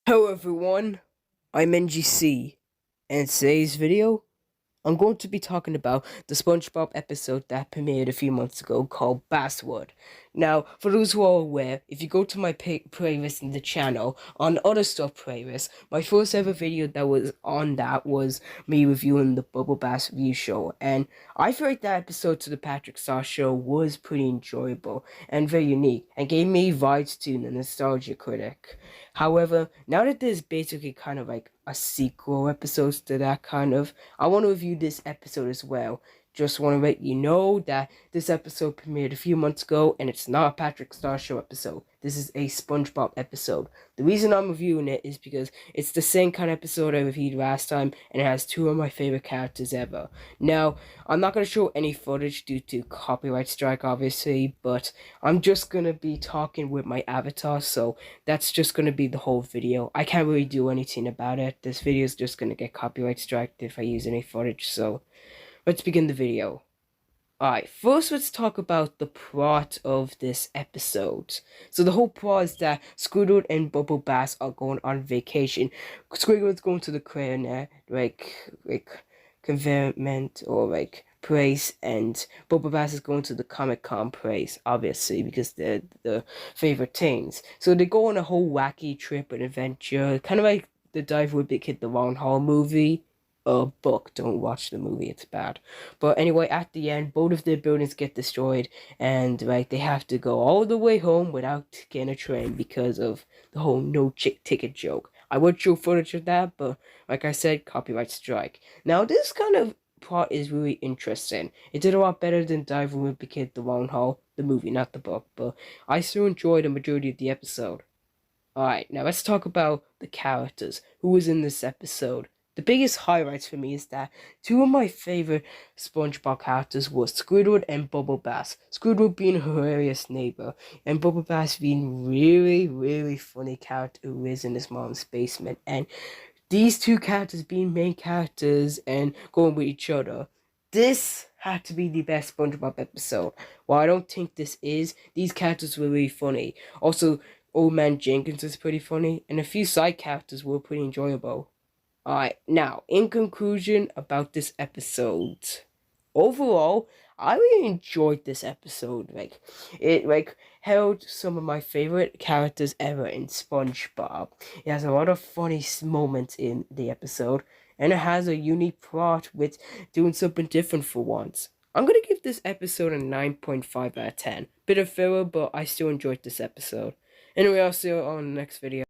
Hello everyone, I'm NGC, and in today's video, I'm going to be talking about the SpongeBob episode that premiered a few months ago called Bassward. Now, for those who are aware, if you go to my playlist in the channel, on other stuff playlist, my first ever video that was on that was me reviewing the Bubble Bass review show, and I feel like that episode to the Patrick Star show was pretty enjoyable and very unique, and gave me vibes to the nostalgia critic. However, now that there's basically kind of like a sequel episodes to that kind of, I want to review this episode as well. Just want to let you know that this episode premiered a few months ago and it's not a Patrick Star Show episode. This is a SpongeBob episode. The reason I'm reviewing it is because it's the same kind of episode I reviewed last time and it has two of my favorite characters ever. Now, I'm not going to show any footage due to copyright strike obviously, but I'm just going to be talking with my avatar, so that's just going to be the whole video. I can't really do anything about it. This video is just going to get copyright striked if I use any footage, so let's begin the video. Alright, first let's talk about the plot of this episode. So the whole plot is that Squidward and Bubble Bass are going on vacation. Squidward's going to the clarinet, like conveyment or like place, and Bubble Bass is going to the Comic-Con place, obviously, because they're the favorite teens. So they go on a whole wacky trip and adventure, kind of like the Dive with Big Hit the Long Haul movie. Book. Don't watch the movie, it's bad. But anyway, at the end, both of their buildings get destroyed, and like they have to go all the way home without getting a train because of the whole no chick ticket joke. I would show footage of that, but like I said, copyright strike. Now this kind of plot is really interesting. It did a lot better than Diving with the Kid the Long Haul, the movie, not the book, but I still enjoyed the majority of the episode. Alright, now let's talk about the characters. Who was in this episode? The biggest highlights for me is that two of my favorite SpongeBob characters were Squidward and Bubble Bass. Squidward being a hilarious neighbor, and Bubble Bass being really funny character who lives in his mom's basement. And these two characters being main characters and going with each other. This had to be the best SpongeBob episode. While I don't think this is, these characters were really funny. Also, Old Man Jenkins is pretty funny, and a few side characters were pretty enjoyable. Alright, now, in conclusion about this episode. Overall, I really enjoyed this episode. It held some of my favorite characters ever in SpongeBob. It has a lot of funny moments in the episode, and it has a unique plot with doing something different for once. I'm gonna give this episode a 9.5 out of 10. Bit of filler, but I still enjoyed this episode. Anyway, I'll see you on the next video.